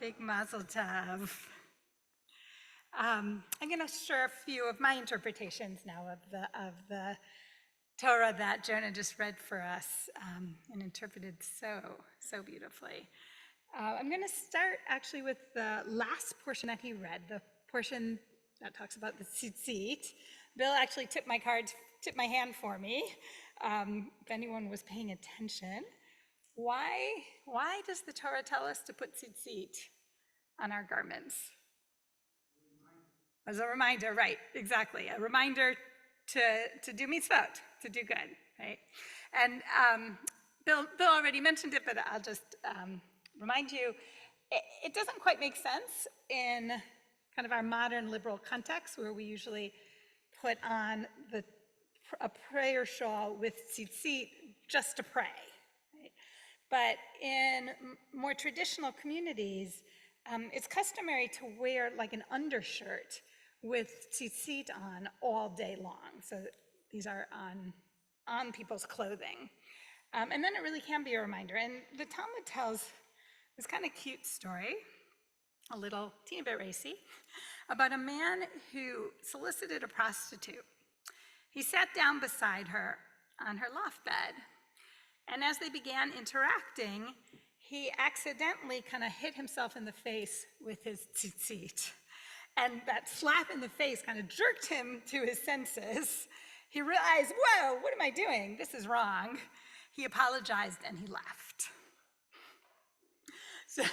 big mazel tov. I'm going to share a few of my interpretations now of the Torah that Jonah just read for us and interpreted so beautifully. I'm going to start actually with the last portion that he read, the portion that talks about the tzitzit. Bill actually tipped my hand for me, if anyone was paying attention. Why does the Torah tell us to put tzitzit on our garments? As a reminder, right, exactly. A reminder to do mitzvot, to do good, right? And Bill already mentioned it, but I'll just remind you, it doesn't quite make sense in kind of our modern liberal context where we usually put on a prayer shawl with tzitzit just to pray. Right? But in more traditional communities, it's customary to wear like an undershirt with tzitzit on all day long. So these are on people's clothing. And then it really can be a reminder. And the Talmud tells this kind of cute story, a little teeny bit racy, about a man who solicited a prostitute. He sat down beside her on her loft bed. And as they began interacting, he accidentally kind of hit himself in the face with his tzitzit. And that slap in the face kind of jerked him to his senses. He realized, whoa, what am I doing? This is wrong. He apologized and he left. So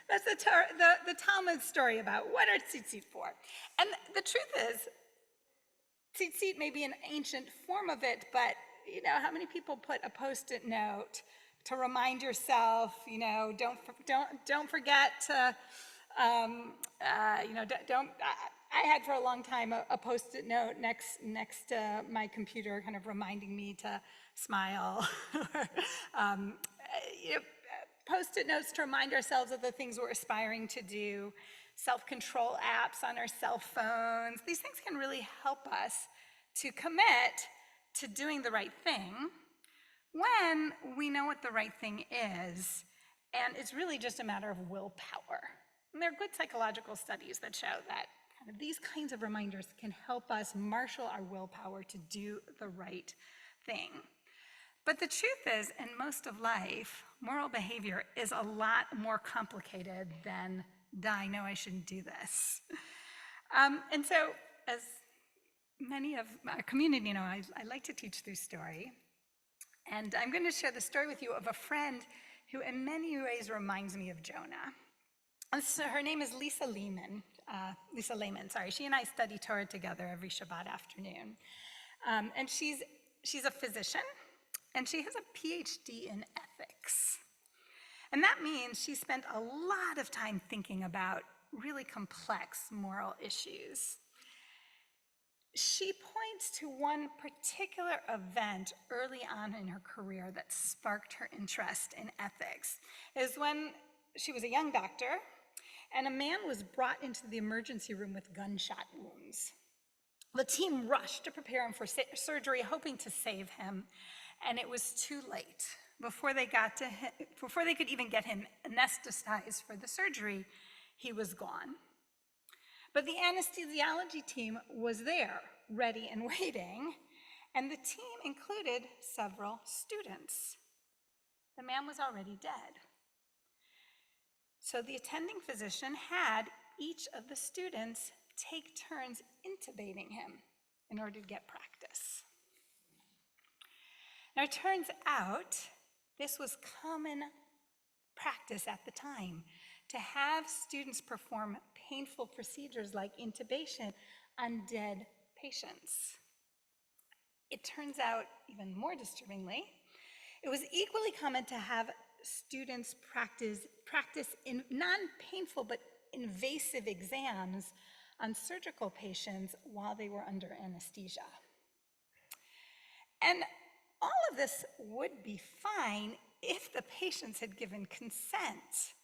that's the Talmud story about what are tzitzit for. And the truth is, tzitzit may be an ancient form of it, but you know, how many people put a Post-it note to remind yourself, you know, don't forget to, you know, I had for a long time a Post-it note next to my computer, kind of reminding me to smile. You know, Post-it notes to remind ourselves of the things we're aspiring to do, self-control apps on our cell phones. These things can really help us to commit to doing the right thing when we know what the right thing is, and it's really just a matter of willpower. And there are good psychological studies that show that kind of these kinds of reminders can help us marshal our willpower to do the right thing. But the truth is, in most of life, moral behavior is a lot more complicated than, I know I shouldn't do this. And so, as many of our community know, I like to teach through story. And I'm going to share the story with you of a friend who in many ways reminds me of Jonah. And so her name is Lisa Lehman. She and I study Torah together every Shabbat afternoon. And she's a physician, and she has a PhD in ethics. And that means she spent a lot of time thinking about really complex moral issues. She points to one particular event early on in her career that sparked her interest in ethics. It was when she was a young doctor, and a man was brought into the emergency room with gunshot wounds. The team rushed to prepare him for surgery, hoping to save him, and it was too late. Before they could even get him anesthetized for the surgery, he was gone. But the anesthesiology team was there, ready and waiting, and the team included several students. The man was already dead. So the attending physician had each of the students take turns intubating him in order to get practice. Now, it turns out this was common practice at the time, to have students perform painful procedures like intubation on dead patients. It turns out, even more disturbingly, it was equally common to have students practice in non-painful but invasive exams on surgical patients while they were under anesthesia. And all of this would be fine if the patients had given consent.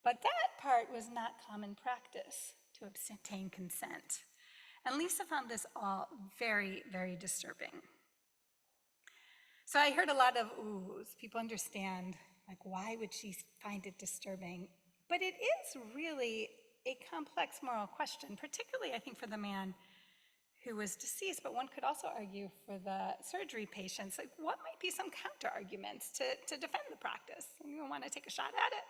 But that part was not common practice, to obtain consent. And Lisa found this all very, very disturbing. So I heard a lot of oohs. People understand, like, why would she find it disturbing? But it is really a complex moral question, particularly, I think, for the man who was deceased, but one could also argue for the surgery patients. Like, what might be some counter arguments to defend the practice? Anyone want to take a shot at it?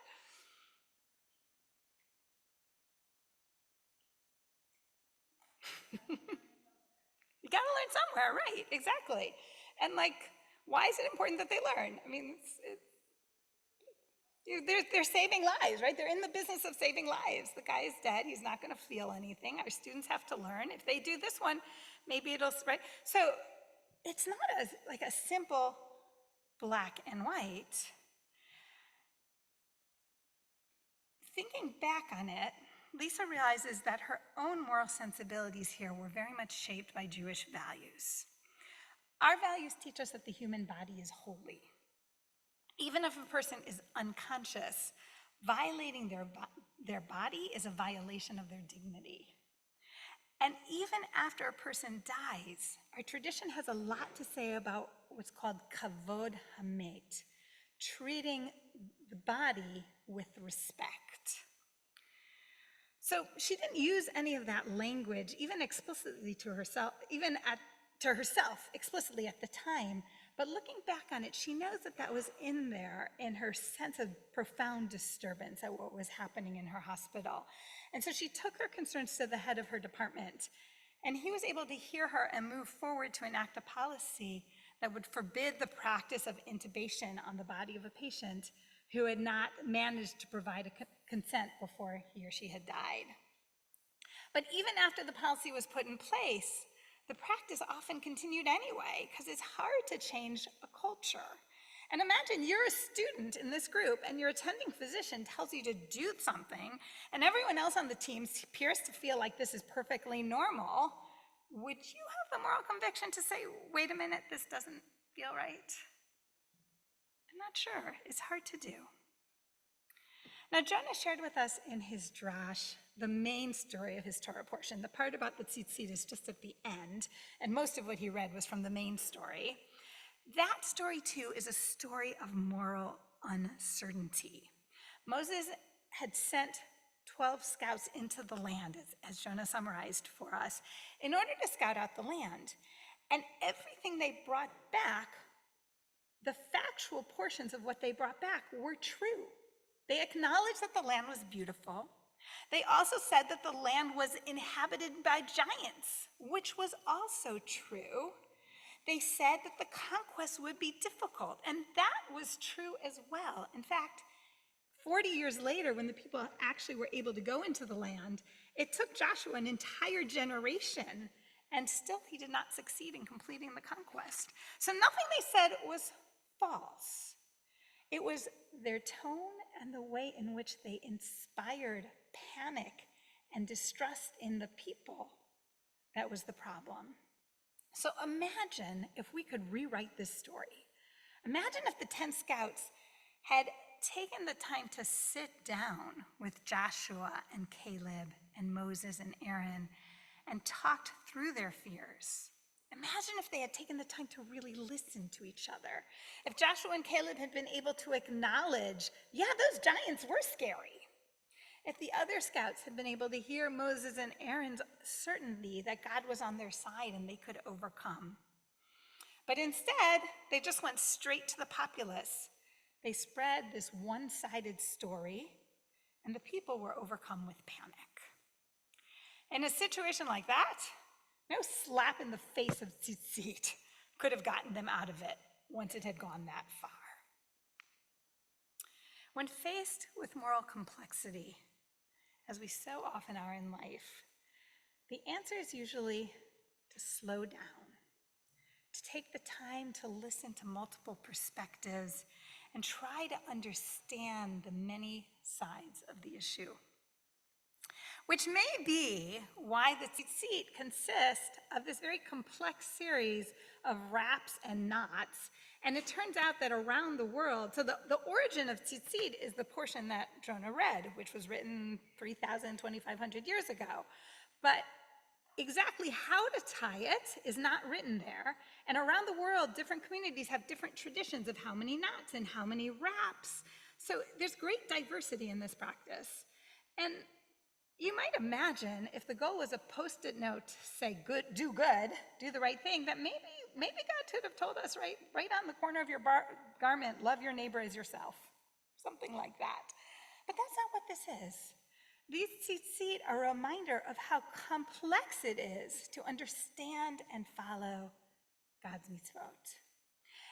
You got to learn somewhere, right? Exactly. And like, why is it important that they learn? I mean, they're saving lives, right? They're in the business of saving lives. The guy is dead. He's not going to feel anything. Our students have to learn. If they do this one, maybe it'll spread. So it's not like a simple black and white. Thinking back on it, Lisa realizes that her own moral sensibilities here were very much shaped by Jewish values. Our values teach us that the human body is holy. Even if a person is unconscious, violating their body is a violation of their dignity. And even after a person dies, our tradition has a lot to say about what's called kavod hamet, treating the body with respect. So she didn't use any of that language, even explicitly to herself, to herself explicitly at the time. But looking back on it, she knows that that was in there in her sense of profound disturbance at what was happening in her hospital. And so she took her concerns to the head of her department, and he was able to hear her and move forward to enact a policy that would forbid the practice of intubation on the body of a patient who had not managed to provide a consent before he or she had died. But even after the policy was put in place, the practice often continued anyway, because it's hard to change a culture. And imagine you're a student in this group and your attending physician tells you to do something, and everyone else on the team appears to feel like this is perfectly normal. Would you have the moral conviction to say, wait a minute, this doesn't feel right? I'm not sure. It's hard to do. Now, Jonah shared with us in his drash the main story of his Torah portion. The part about the tzitzit is just at the end, and most of what he read was from the main story. That story, too, is a story of moral uncertainty. Moses had sent 12 scouts into the land, as Jonah summarized for us, in order to scout out the land. And everything they brought back, the factual portions of what they brought back were true. They acknowledged that the land was beautiful. They also said that the land was inhabited by giants, which was also true. They said that the conquest would be difficult, and that was true as well. In fact, 40 years later, when the people actually were able to go into the land, it took Joshua an entire generation, and still he did not succeed in completing the conquest. So nothing they said was false. It was their tone and the way in which they inspired panic and distrust in the people that was the problem. So imagine if we could rewrite this story. Imagine if the 10 scouts had taken the time to sit down with Joshua and Caleb and Moses and Aaron and talked through their fears. Imagine if they had taken the time to really listen to each other. If Joshua and Caleb had been able to acknowledge, yeah, those giants were scary. If the other scouts had been able to hear Moses and Aaron's certainty that God was on their side and they could overcome. But instead, they just went straight to the populace. They spread this one-sided story, and the people were overcome with panic. In a situation like that, no slap in the face of tzitzit could have gotten them out of it once it had gone that far. When faced with moral complexity, as we so often are in life, the answer is usually to slow down, to take the time to listen to multiple perspectives and try to understand the many sides of the issue. Which may be why the tzitzit consists of this very complex series of wraps and knots. And it turns out that around the world, so the origin of tzitzit is the portion that Jonah read, which was written 3,000, 2,500 years ago. But exactly how to tie it is not written there. And around the world, different communities have different traditions of how many knots and how many wraps. So there's great diversity in this practice. And you might imagine if the goal was a Post-it note to say do the right thing, that maybe God could have told us right on the corner of your garment, love your neighbor as yourself, something like that. But that's not what this is. These tzitzit are a reminder of how complex it is to understand and follow God's mitzvot.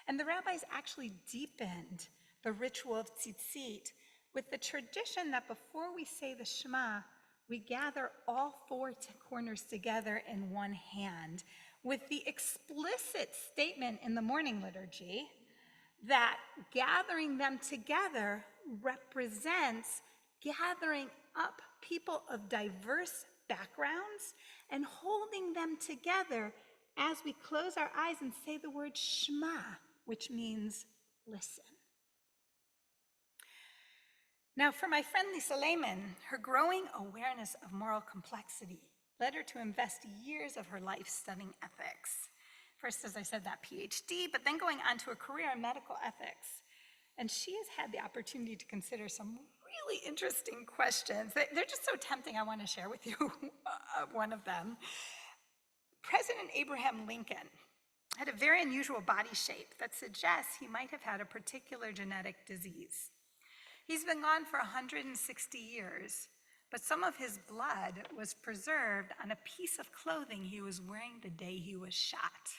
And the rabbis actually deepened the ritual of tzitzit with the tradition that before we say the Shema, we gather all four corners together in one hand, with the explicit statement in the morning liturgy that gathering them together represents gathering up people of diverse backgrounds and holding them together as we close our eyes and say the word Shema, which means listen. Now, for my friend Lisa Lehman, her growing awareness of moral complexity led her to invest years of her life studying ethics. First, as I said, that PhD, but then going on to a career in medical ethics. And she has had the opportunity to consider some really interesting questions. They're just so tempting, I want to share with you one of them. President Abraham Lincoln had a very unusual body shape that suggests he might have had a particular genetic disease. He's been gone for 160 years, but some of his blood was preserved on a piece of clothing he was wearing the day he was shot.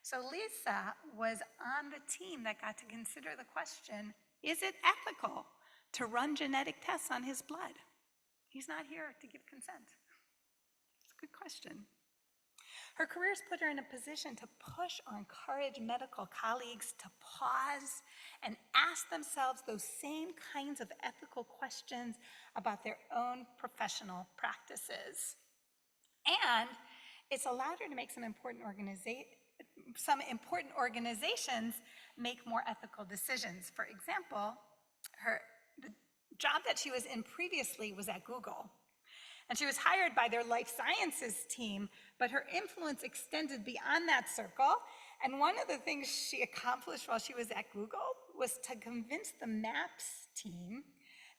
So Lisa was on the team that got to consider the question, is it ethical to run genetic tests on his blood? He's not here to give consent. It's a good question. Her career's put her in a position to push or encourage medical colleagues to pause and ask themselves those same kinds of ethical questions about their own professional practices. And it's allowed her to make some important organizations make more ethical decisions. For example, the job that she was in previously was at Google. And she was hired by their life sciences team, but her influence extended beyond that circle. And one of the things she accomplished while she was at Google was to convince the MAPS team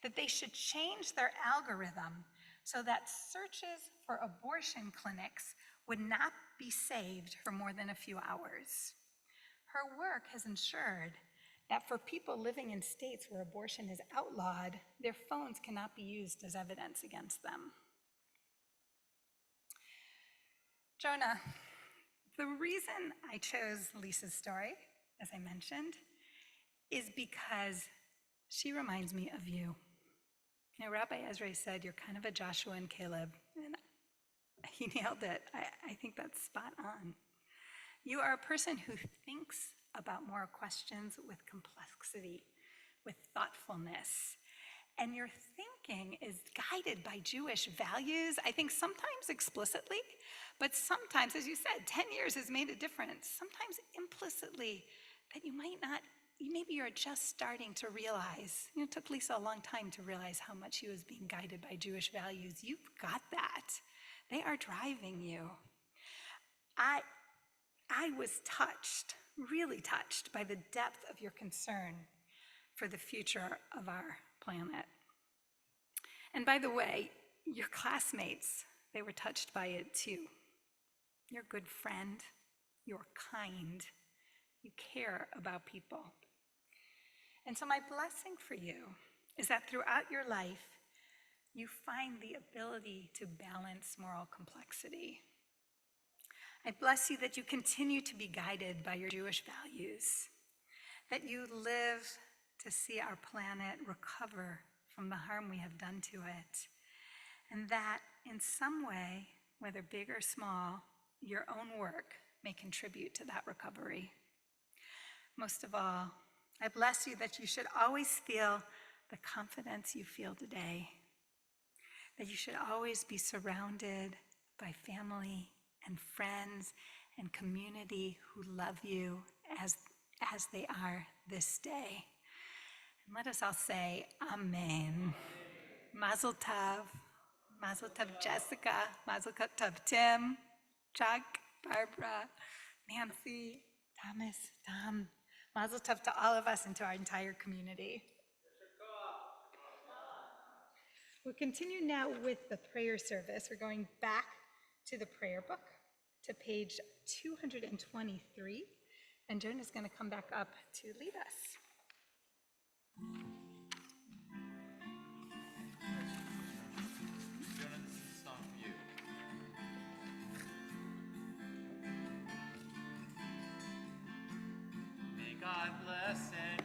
that they should change their algorithm so that searches for abortion clinics would not be saved for more than a few hours. Her work has ensured that for people living in states where abortion is outlawed, their phones cannot be used as evidence against them. Jonah, the reason I chose Lisa's story, as I mentioned, is because she reminds me of you. You know, Rabbi Ezra said, you're kind of a Joshua and Caleb, and he nailed it. I think that's spot on. You are a person who thinks about moral questions with complexity, with thoughtfulness. And your thinking is guided by Jewish values, I think sometimes explicitly, but sometimes, as you said, 10 years has made a difference. Sometimes implicitly, that maybe you're just starting to realize. It took Lisa a long time to realize how much she was being guided by Jewish values. You've got that. They are driving you. I was touched, really touched by the depth of your concern for the future of our planet. And by the way, your classmates, they were touched by it too. You're a good friend, you're kind, you care about people. And so my blessing for you is that throughout your life, you find the ability to balance moral complexity. I bless you that you continue to be guided by your Jewish values, that you live to see our planet recover from the harm we have done to it, and that in some way, whether big or small, your own work may contribute to that recovery. Most of all, I bless you that you should always feel the confidence you feel today, that you should always be surrounded by family and friends and community who love you as they are this day. And let us all say, Amen. Mazel tov. Mazel tov, Jessica. Mazel tov, Tim, Chuck, Barbara, Nancy, Thomas, Tom. Mazel tov to all of us and to our entire community. We'll continue now with the prayer service. We're going back to the prayer book to page 223, and Jonah's going to come back up to lead us. Jonah, this is a song for you. May God bless and